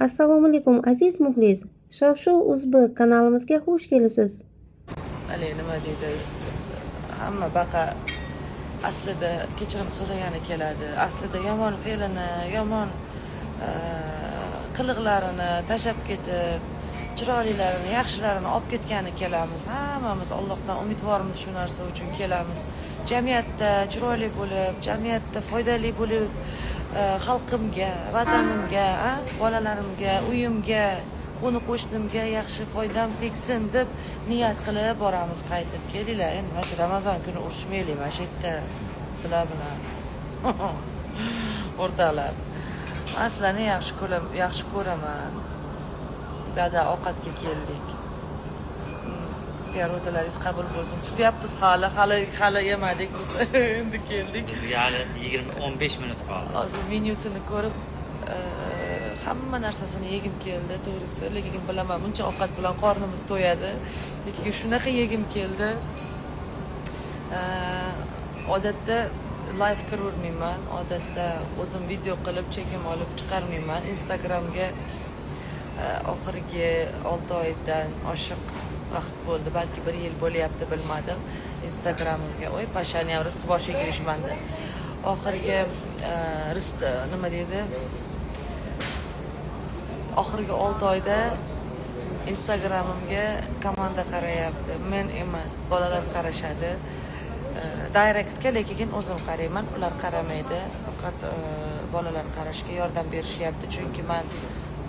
Assalomu alaykum aziz muxlis. Shov-shuv Uzbek kanalimizga xush kelibsiz. Nima deydi? Hamma baqa aslida kechirim so'ragani keladi. Aslida yomon fe'lini, yomon qiliqlarini tashlab ketib, chiroylilarini, yaxshilarini olib ketgani kelamiz. Hammamiz Allohdan umidvormiz shu narsa uchun kelamiz. Jamiyatda chiroyli bo'lib, jamiyatda foydali bo'lib, xalqimga, vatanimga, bolalarimga, uyimga, qo'ni qo'shnimga yaxshi foydam tegsin deb niyat qilib boramiz qaytib. Kelinglar, endi mana shu Ramazon kuni urushmaylik mana shu yerda sizlar bilan. O'rtoqlar. Men sizlarni yaxshi ko'raman. Dada ovqatga keldik. Sizga ro'zalaringiz qabul bo'lsin. Kutyapmiz hali yemadik biz. Endi keldik. Bizga hali 15 minut qoldi. Hozir menyusini ko'rib, hamma narsasini yegim keldi, to'g'risi. Lekin bilaman, buncha ovqat bilan qornimiz to'yadi. Lekin shunaqa yegim keldi. Odatda live kiravermayman. Odatda o'zim video qilib, chekim olib chiqarmayman. Instagramga oxirgi 6 oydan oshiq vaqt bo'ldi, balki 1 yil bo'lyapti, bilmadim. Instagramimga pashani ham rizq boshiga kirishmandi. Oxirgi rizq nima deydi? Oxirgi 6 oyda Instagramimga komanda qarayapti. Men emas, bolalar qarashadi. Directga lekin o'zim qarayman, ular qaramaydi. Faqat bolalar qarashga yordam berishyapti, chunki men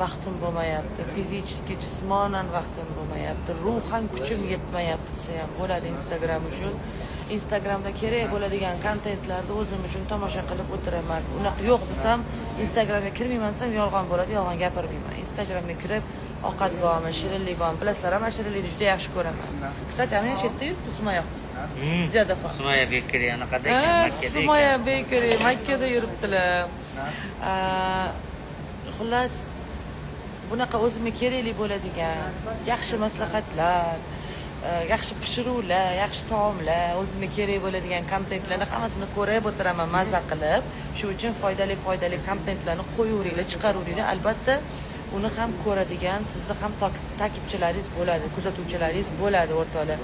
vaqtim bo'lmayapti, fizически, jismonan vaqtim bo'lmayapti, ruhan kuchim yetmayapti desa ham bo'ladi Instagram uchun. Instagramda kerak bo'ladigan kontentlarni o'zim uchun tomosha qilib o'tiraman. Unaqa yo'q desam, Instagramga kirmayman desam yolg'on bo'ladi, yolg'on gapirmayman. Instagramga kirib, ovqat bormi, shirinlik bormi, bilasizlar, men shirinlikni juda yaxshi ko'raman. Kстати, ana shu yerda yuribdi Sumoya. Ziyoda xola. Sumoya Bekeri anaqada ekan, Makkada ekan. Sumoya Bekeri Makkada yuribdilar. Xullas, bunaqa o'zimga kerakli bo'ladigan yaxshi maslahatlar, yaxshi pishiruvlar, yaxshi taomlar, o'zimga kerak bo'ladigan kontentlarni hammasini ko'rib o'tiraman maza qilib. Shu uchun foydali kontentlarni qo'yaveringlar, chiqaraveringlar. Albatta, uni ham ko'radigan, sizni ham takibchilaringiz bo'ladi, kuzatuvchilaringiz bo'ladi o'rtoqlar.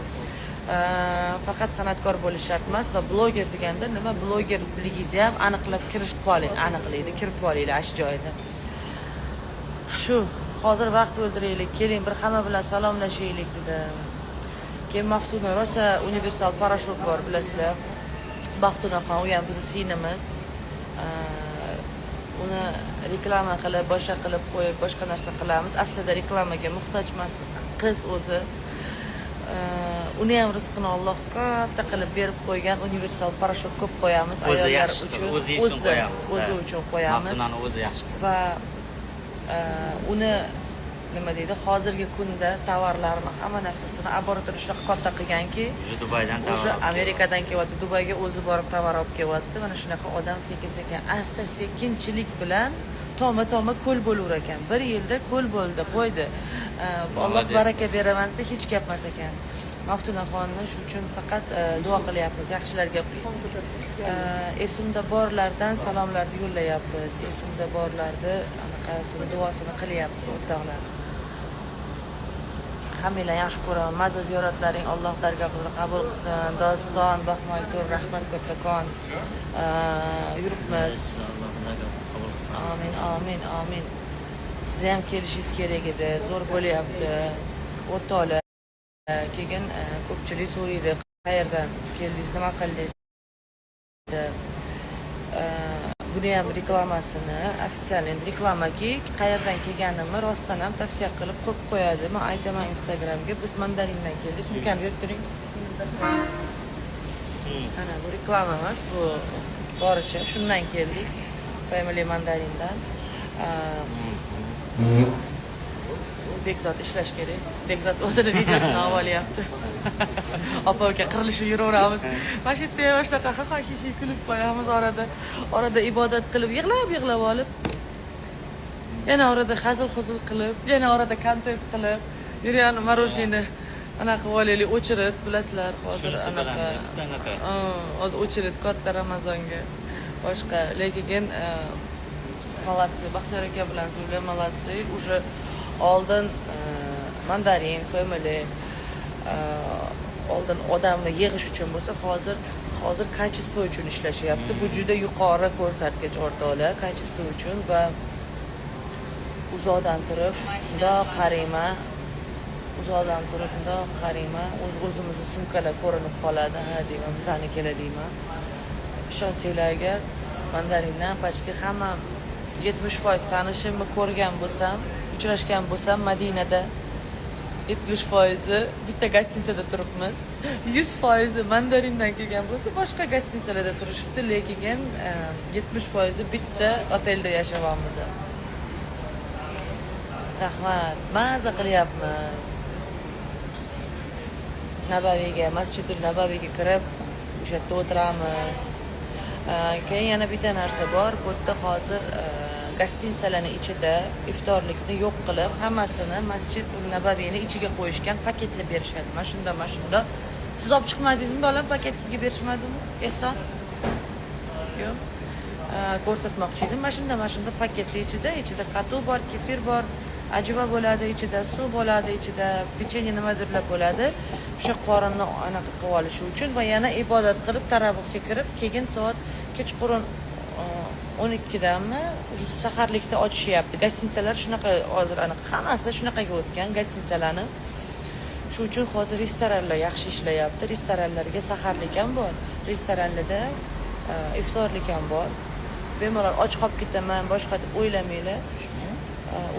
Faqat san'atkor bo'lish shart emas va bloger deganda nima? Blogerligingizni ham aniqlab kirib oling, kirib olinglar shu joyda. Shu, hozir vaqt o'ldiraylik, keling bir hamma bilan salomlashaylik dedim. Keyin Maftuna rosa universal parashyut bor, bilasizlar. Maftunaxon, u ham bizning sinimiz. Uni reklama qilib, boshqa qilib qo'yib, boshqa narsa qilamiz. Aslida reklamaga muhtoj emas qiz o'zi. Uni ham rizqini Alloh katta qilib berib qo'ygan, universal parashyut ko'p qo'yamiz ayollar uchun. O'zi uchun qo'yamiz. Maftunani o'zi yaxshi qiz. Va uni nima deydi, hozirgi kunda tovarlarni hamma narsasini laboratoriya shunaqa katta qilganki, Dubaydan tovar. O'sha Amerikadan kelyapti, Dubayga o'zi borib tovar olib kelyapti. Mana shunaqa odam sekin-sekin, asta-sekinchilik bilan toma ko'l bo'lar ekan. 1 yilda ko'l bo'ldi, qo'ydi. Alloh baraka beraman desa hech gap emas ekan. Maftunaxonni shu uchun faqat duo qilyapmiz, yaxshilarga. Esimda borlardan salomlarni yo'llayapmiz. Esimda borlarni anaqasini duosini qilyapmiz o'rtoqlar. Hammanglar yaxshi ko'raman. Mazza ziyoratlaring Alloh dargohida qabul qilsin. Doston, Baxmaytur, rahmat kattakon. Yuribmiz. Alloh dargohida qabul qilsin. Amin. Siz ham kelishingiz kerak edi. Zo'r bo'lyapti. O'rtoqlar, keyin ko'pchilik so'raydi, qayerdan keldingiz, nima qildingiz? Buni ham reklamasini, ofitsial reklamaki, qayerdan kelganimni rostdan ham tavsiya qilib qo'yib qo'yadi. Men aytaman Instagramga, biz mandarindan keldik. Sumkani berib turing. Ana bu reklama emas, bu boricha shundan keldik. Family mandarindan. Bekzod ishlash kerak. Bekzod o'zini videosini olib olyapti. Opa-uka qirilishib yuraveramiz. Mana shu yerda shunaqa ha-ha-shi kulib qo'yamiz orada ibodat qilib, yig'lab olib. Yana orada hazil-huzul qilib, yana orada kontent qilib, yurgan marojnini anaqa qilib olaylik, o'chirib, bilasizlar, hozir anaqa. Hozir o'chirib katta Ramazonga boshqa, lekin молодцы. Baxtiyor aka bilan Zula молодцы. Уже oldin mandarin, family oldin odamni yig'ish uchun bo'lsa, hozir kачество uchun ishlashyapti. Bu juda yuqori ko'rsatkich o'rtoqlar, kачество uchun va uzoqdan turib bundoq qarayman, o'zimizni sumkalar ko'rinib qoladi, ha deyman, bizanikilar deyman. Ishonsanglar agar mandarindan почти hamma 70% tanishimni ko'rgan bo'lsam, uchrashgan bo'lsam Madinada 70% bitta gostinitsada turibmiz. 100% mandarindan kelgan bo'lsa, boshqa gostinitsalarda turishibdi, lekin 70% bitta otelda yashayapmiz. Rahmat, maza qilyapmiz. Nabaviyga, Masjidul Nabaviyga kirib, o'sha yerda o'tiramiz. Keyin yana bitta narsa bor, bu yerda hozir gostinitsalarning ichida iftorlikni yo'q qilib, hammasini Masjidul Nabaviyning ichiga qo'yishgan, paketlab berishadi. Mana shunda. Siz olib chiqmadingizmi, bolam, paket sizga berishmadimi? Ehson? Yo'q. Ko'rsatmoqchi edim. Mana shunda paketning ichida qatuv bor, kefir bor, ajva bo'ladi, ichida suv bo'ladi, ichida pechenye nimadirlar bo'ladi. O'sha qorinni anaqa qilib olish uchun va yana ibodat qilib taravihga kirib, keyin soat kechqurun 12dami saharlikda ochishyapti. Gostinitsalar shunaqa hozir aniq hammasi shunaqaga o'tgan gostinitsalarni. Shu uchun hozir restoranlar yaxshi ishlayapti. Restoranlarga saharlik ham bor, restoranlarda iftorlik ham bor. Bemalol och qolib ketaman, boshqa deb o'ylamanglar.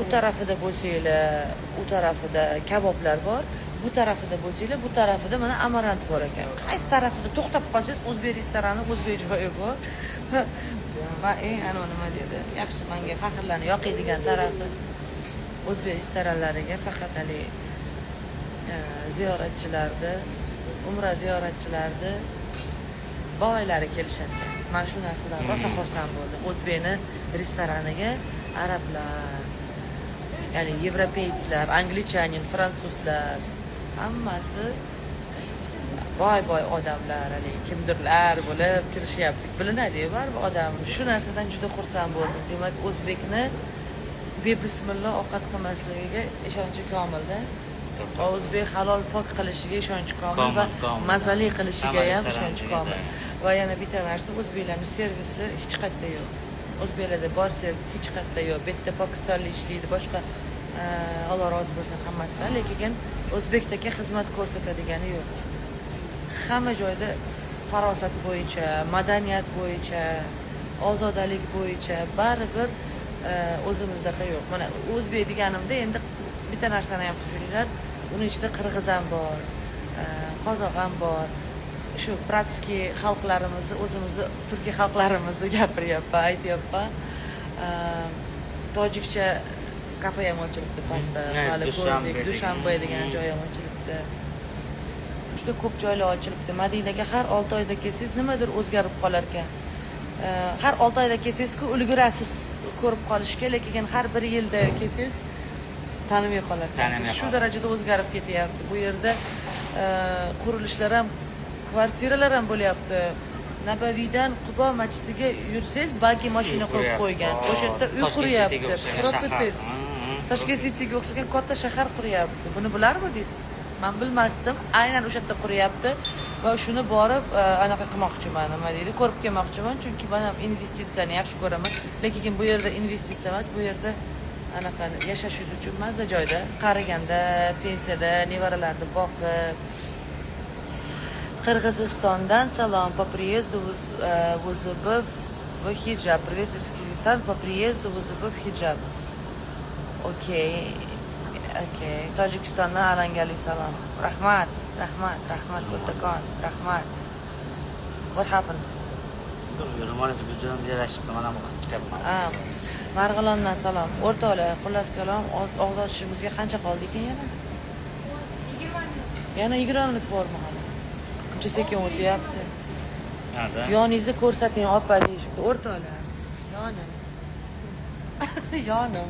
U tarafida bo'lsanglar, u tarafida kaboblar bor. Bu tarafida bo'lsanglar, bu tarafida mana amarant bor ekan. Qaysi tarafida to'xtab qolsangiz, o'zbek restorani, o'zbek joyi bor. Va nima dedi? Yaxshi, menga faxrlanib yoqiydigan tarafi o'zbek restoranlariga faqat hali ziyoratchilarni, umra ziyoratchilarni boylari kelishar ekan. Men shu narsadan rosa xursand bo'ldim. O'zbekni restoraniga arablar, ya'ni yevropeytslar, anglichanin, fransuzlar hammasi boy odamlar, hali kimdirlar bo'lib kirishyapti. Bilinadi-ku baribir odam. Shu narsadan juda xursand bo'ldim. Demak, o'zbekni bebismillah ovqat qilmasligiga ishonchi komilda. O'zbek halol pok qilishiga ishonchi komil va mazali qilishiga ham ishonchi komil. Va yana bitta narsa, o'zbeklarning servisi hech qayerda yo'q. O'zbeklarda bor servis hech qayerda yo'q. Bu yerda pokistonlik ishlaydi, boshqa Alloh rozi bo'lsin hammasidan, lekin o'zbekdagi xizmat ko'rsatadigani yo'q. Hamma joyda farosat bo'yicha, madaniyat bo'yicha, ozodalik bo'yicha baribir o'zimizdaqa yo'q. Mana o'zbek deganimda endi bitta narsani ham tushuninglar, uning ichida qirg'iz ham bor, qozoq ham bor. Shu bratskiy xalqlarimizni, o'zimizni turkiy xalqlarimizni gapiryapman, aytyapman. Tojikcha kafe ham ochilibdi pastda, hali ko'rdik, Dushanbe degan joy ham ochilibdi. Juda ko'p joylar ochilibdi. Madinaga har 6 oyda kelsangiz nimadir o'zgarib qolar ekan. Har 6 oyda kelsangiz-ku ulgurasiz ko'rib qolishga, lekin har 1 yilda kelsangiz tanimay qolar ekansiz. Shu darajada o'zgarib ketyapti. Bu yerda qurilishlar ham, kvartiralar ham bo'lyapti. Nabaviydan Qubo masjidiga yursangiz, balki mashina qo'yib qo'ygan. O'sha yerda uy quryapti. Propeters. Toshkent Cityga o'xshagan katta shahar quryapti. Buni bilarmidingiz? Men bilmasdim. Aynan o'sha yerda quryapti va shuni borib anaqa qilmoqchiman, nima deydi, ko'rib kelmoqchiman, chunki men ham investitsiyani yaxshi ko'raman. Lekin bu yerda investitsiya emas, bu yerda anaqa yashashingiz uchun mazza joyda, qariganda, pensiyada, nevaralarni boqib. Qirg'izistondan salom, по приезду в УЗБ в хиджаб. Привет, Кыргызстан, по приезду в УЗБ в хиджаб. Окей. Tojikistondan alangali salom. Rahmat, kattakon. Rahmat. What happened? Ro'molingiz bujon yarashibdi, mana bu kityapman. Marg'ilondan salom. O'rtoqlar, xullas kalom, og'iz ochishimizga qancha qoldi ekan yana? 20 minut. Yana 20 minut bormi hali? Qancha sekin o'tyapti. Yoningizni ko'rsating, opa deyishibdi. O'rtoqlar. Yonim.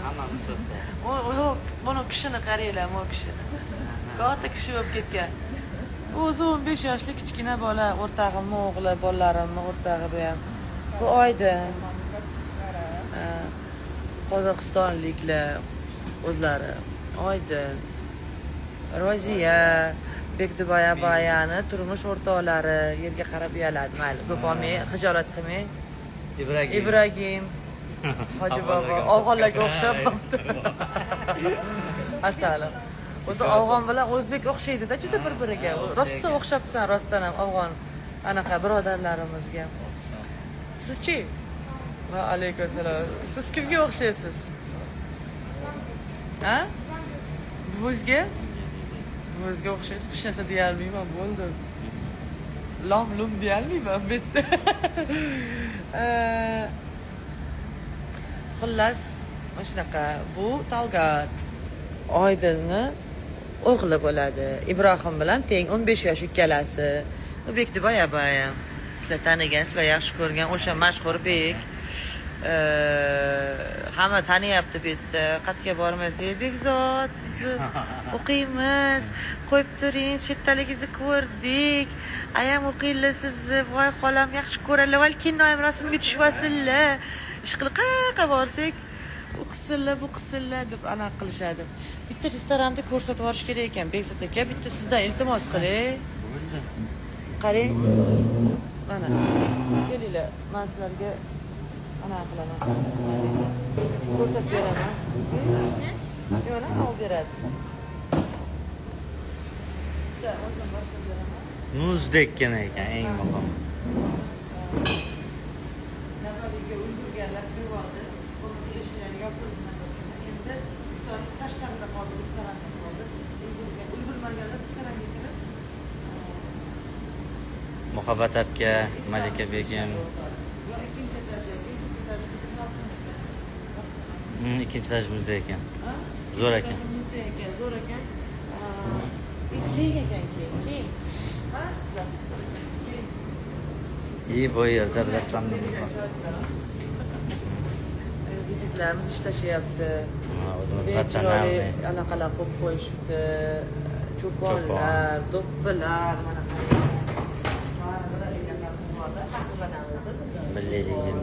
Hammamiz o'tdi. Buni kishini qaranglar, bu kishini. Katta kishi bo'lib ketgan. O'zi 15 yoshli kichkina bola, o'rtog'imning o'g'li, bolalarimning o'rtog'i bu ham. Bu Oydin. Qozog'istonliklar o'zlari. Oydin. Roziya, Bekduboy Abayani turmush o'rtoqlari yerga qarab uyaladi. Mayli, ko'p olmay, xijolat qilmay. Ibragim. Hoji bobo afg'onlarga o'xshab qolibdi. Asalim. O'zi afg'on bilan o'zbek o'xshaydi-da juda bir-biriga. Rosa o'xshabsan, rostdan ham afg'on anaqa birodarlarimizga. Sizchi? Va alaykum assalom. Siz kimga o'xshaysiz? Ha? Buvizga? Buvizga o'xshaysiz. Hech narsa deya olmayman, bo'ldi. Lom-lum deya olmayman, bitta. Xullas, mana shunaqa. Bu Talgat Oydinni o'g'li bo'ladi. Ibrohim bilan teng 15 yosh ikkalasi. Bekduboy Abaya. Sizlar tanigan, sizlar yaxshi ko'rgan o'sha mashhur bek. Hamma taniyapti bu yerda. Qatga bormasak, Bekzod, sizni o'qiymiz. Qo'yib turing, chetdaligingizni ko'rdik. Ayam o'qiylar sizni. Voy xolam yaxshi ko'radilar. Val kino ham rasmga tushvasinlar. Ish qilib qayerga borsak, u qilsinlar, bu qilsinlar deb anaqa qilishadi. Bitta restoranda ko'rsatib yuborish kerak ekan, Bekzod aka. Bitta sizdan iltimos qiling. Qarang. Mana. Kelinglar, men sizlarga anaqa qilaman. Ko'rsatib beraman. Yo'q, olib beradi. Muzdekkan ekan eng muhimi. Nafabiga ulgurganlar kirib oldi. Bo'lmasa eshiklar yopildi. Endi iftor tashqarida qoldi, restoranda qoldi. Ulgurmaganlar restoranga kirib Muhabbat aka, Malika begim. ikkinchi etajga, Ikkinchi etaj muzda ekan. Zo'r ekan. Zo'r ekan. Keng ekan, keng. Massa. Bu yerda rastamni Vizitlarimiz ishlashyapti. o'zimiz nasionalniy Anaqalar qo'yib qo'yishibdi. Cho'ponlar, do'ppilar, mana milliyligim.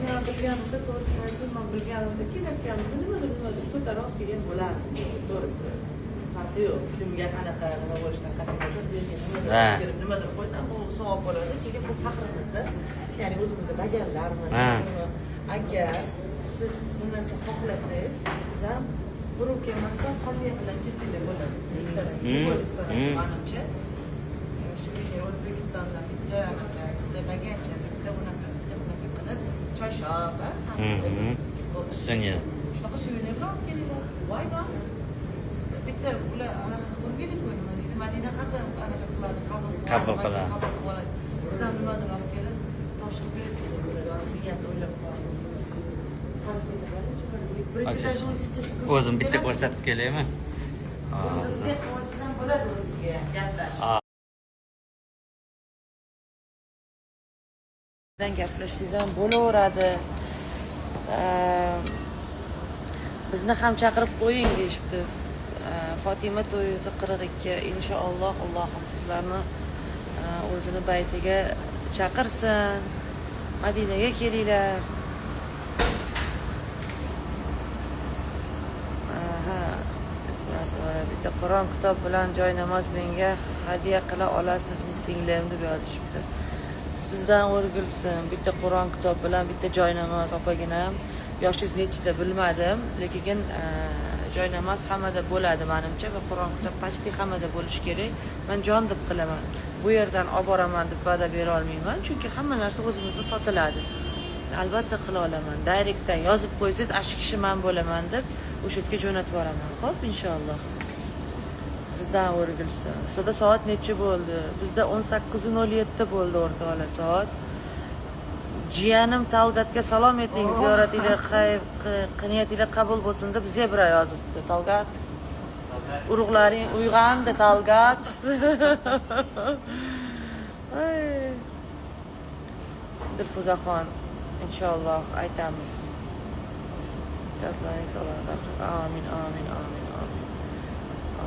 Men bilganimda to'g'risini aytsam, men bilganimda kelayotganimda nimadir ko'taroq kelgan bo'lardi. To'g'risi. Farqi yo'q. Kimga qanaqa nima bo'lishidan qat'iy nazar nimadir qo'ysam, bu savob bo'ladi. Chunki bu faxrimizda, ya'ni o'zimizni baganlarimiz. Agar siz bu narsa xohlasangiz, siz ham bir kelmasdan qanday bilan kesinglar bo'ladi. Manimcha, shuning O'zbekistonda bitta bagancha, bitta unaqa qilib, choyshab, suvenir. shunaqa suvenirlar olib kelinglar. Why not? Bitta ular anaqa qilib qo'ydim. Madina qanday anaqa qiladi, qabul qiladi. Biz ham nimadir olib kelib, topshirib berdik. Niyatni o'ylab qo'ydik. O'zim bitta ko'rsatib kelaymi? Sizga ham bo'ladi o'zingizga gaplash. Gaplashsangiz ham bo'laveradi. Bizni ham chaqirib qo'ying deyishibdi. Fatima to'yisi 42. Inshaalloh Allohim sizlarni o'zini baytiga chaqirsin. Madinaga kelinglar. Bitta Qur'on kitob bilan joy namoz menga hadya qila olasizmi singlim deb yozishibdi. Sizdan o'rgilsin. Bitta Qur'on kitob bilan bitta joy namoz opaginam. Yoshingiz nechida bilmadim, lekin joy namoz hammada bo'ladi menimcha va Qur'on kitob почти hammada bo'lishi kerak. Men jon deb qilaman. Bu yerdan olib boraman deb va'da bera olmayman, chunki hamma narsa o'zimizda sotiladi. Albatta qila olaman. Direktdan yozib qo'ysangiz, ashi kishi men bo'laman deb o'sha yerga jo'natib yuboraman. Xo'p, inshaalloh. Sizdan o'rgilsin. Sizda soat necha bo'ldi? Bizda 18:07 bo'ldi o'rtoqlar soat. Jiyanim Talgatga salom eting, ziyoratinglar niyatinglar qabul bo'lsin deb zebra yozibdi. Talgat. Urug'laring uyg'ondi, Talgat. Dilfuzaxon, inshaalloh aytamiz. Yodlaring salomat. Amin, amin, amin, amin.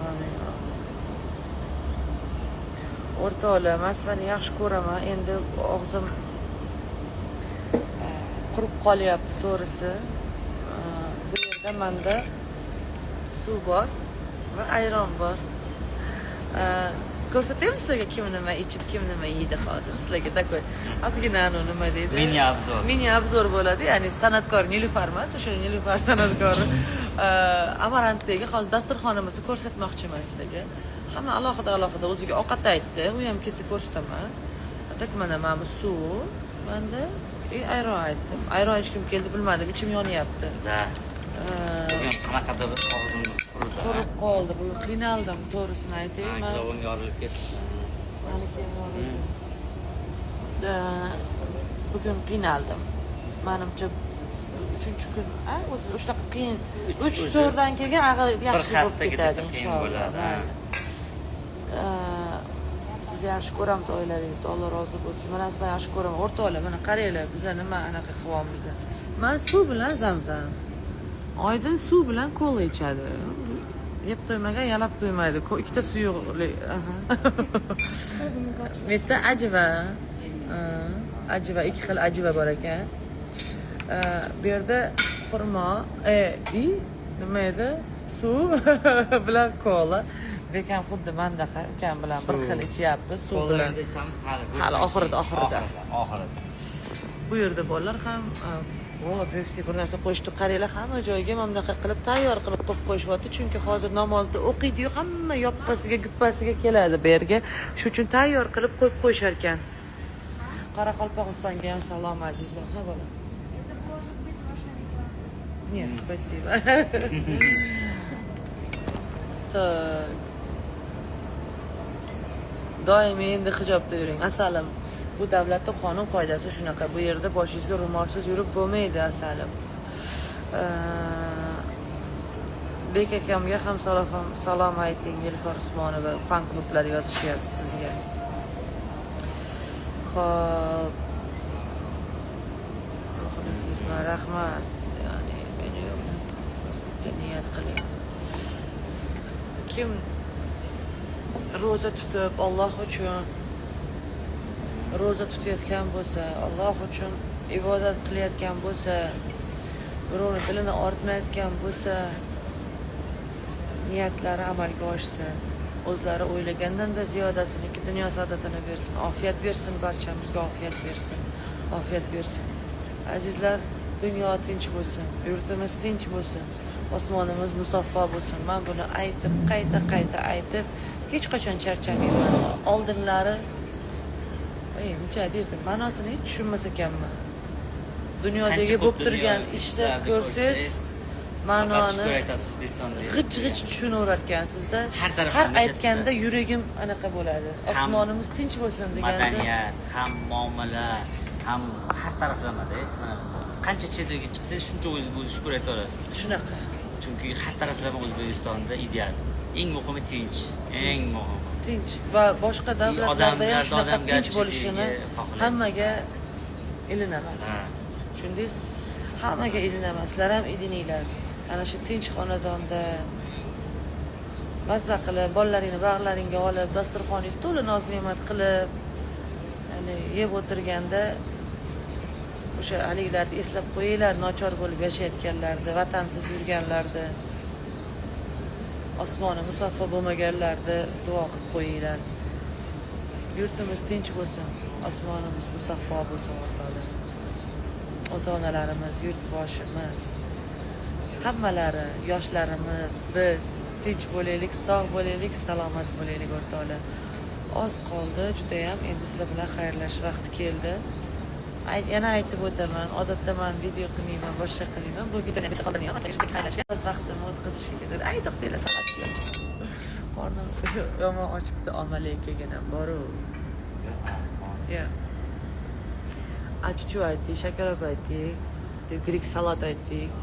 Amin, amin. o'rtoqlar, men sizlarni yaxshi ko'raman. Endi og'zim qurib qolyapti to'g'risi. Bu yerda menda suv bor va ayron bor. Ko'rsataymi sizlarga kim nima ichib, kim nima yeydi hozir. Sizlarga takoy ozgina nima deydi? Mini obzor. Mini obzor bo'ladi. Ya'ni san'atkor Nilufar emas, o'sha Nilufar san'atkori. Amarantdagi hozir dasturxonimizni ko'rsatmoqchiman sizlarga. Hamma alohida o'ziga ovqat aytdi. U ham kelsa ko'rsataman. Tak mana bu suv, menda ayron aytdim. Ayron ichkim keldi bilmadim, ichim yonyapti. Da. Bugun qanaqadir og'zimiz quridi. Qurib qoldi. Bu qiynaldim, to'g'risini aytaymi. Mikrofon yorilib ketdi. Bugun qiynaldim. Menimcha 3-kun, o'zi shunaqa qiyin. 3-4dan keyin yaxshi bo'lib ketadi inshaalloh. Sizni yaxshi ko'ramiz oilangizni, Alloh rozi bo'lsin. Mana sizlarni yaxshi ko'raman. O'rtoqlar, mana qaranglar, bizlar nima anaqa qilyapmiz. Men suv bilan zamzam. Oydin suv bilan kola ichadi. Yeb to'ymagan yalab to'ymaydi. Ikkita suyuqlik. Bitta ajiva. Ajiva, 2 xil ajiva bor ekan. Bu yerda xurmo, nima edi? Suv bilan kola. Bekam xuddi mendaqa ukam bilan bir xil ichyapmiz, suv bilan. Hali oxirida. Bu yerda bolalar ham Pepsi bir narsa qo'yishdi. Qaranglar, hamma joyga mamdaqa qilib tayyor qilib qo'yib qo'yishyapti. Chunki hozir namozda o'qiydi-yu, hamma yoppasiga, guppasiga keladi bu yerga. Shuning uchun tayyor qilib qo'yib qo'yishar ekan. Qoraqalpog'istonga ham salom azizlar. Ha bola. Нет, спасибо. Так. Doimiy endi hijobda yuring. Asalim, bu davlatda qonun qoidasi shunaqa. Bu yerda boshingizga ro'molsiz yurib bo'lmaydi, asalim. Bek akamga ham salom ayting. Nilufar Usmonova fan klublar yozishyapti sizga. Xo'p. Muxlisizmi? Rahmat. Ya'ni meni niyat qiling. Kim ro'za tutib Alloh uchun ro'za tutayotgan bo'lsa, Alloh uchun ibodat qilayotgan bo'lsa, birovning tilini ortmayotgan bo'lsa, niyatlari amalga oshsin. O'zlari o'ylagandan-da ziyodasini dunyo saodatini bersin, ofiyat bersin, barchamizga ofiyat bersin, ofiyat bersin. Azizlar, dunyo tinch bo'lsin, yurtimiz tinch bo'lsin, osmonimiz musaffo bo'lsin. Men buni aytib, qayta aytib hech qachon charchamayman. Oldinlari muncha derdim, ma'nosini hech tushunmas ekanman. Dunyodagi bo'lib turgan ishlar ko'rsangiz, ma'noni g'ich tushunaverar ekansizda. Har aytganda yuragim anaqa bo'ladi. Osmonimiz tinch bo'lsin deganda. Madaniyat, ham muomala, ham har taraflamada. Qancha chet elga chiqsangiz, shuncha o'zingizni shukur ayta olasiz. Shunaqa. Chunki har taraflama O'zbekistonda ideal. Eng muhimi tinch, eng muhimi. Tinch va boshqa davlatlarda ham shunaqa tinch bo'lishini hammaga ilinaman. Tushundingiz? Hammaga ilinaman. Sizlar ham ilininglar. Ana shu tinch xonadonda mazza qilib, bolalaringni bag'laringga olib, dasturxoningiz to'la noz-ne'mat qilib, ya'ni yeb o'tirganda o'sha haligilarni eslab qo'yinglar, nochor bo'lib yashayotganlarni, vatansiz yurganlarni, osmoni musaffo bo'lmaganlarni duo qilib qo'yinglar. Yurtimiz tinch bo'lsin, osmonimiz musaffo bo'lsin, o'rtoqlar. Ota-onalarimiz, yurtboshimiz, hammalari, yoshlarimiz, biz tinch bo'laylik, sog' bo'laylik, salomat bo'laylik, o'rtoqlar. Oz qoldi, juda ham endi sizlar bilan xayrlashish vaqti keldi. Yana aytib o'taman, odatda men video qilmayman, boshqa qilmayman. Bu videoni bitta qoldirmayman, xayrlashga o'z vaqtimni o'tkazishga kerak. Ay, to'xtanglar, salatga. Qornim yomon ochibdi, omalikagina boru. Ya. Achuchu aytdik, shakarop aytdik, grek salat aytdik.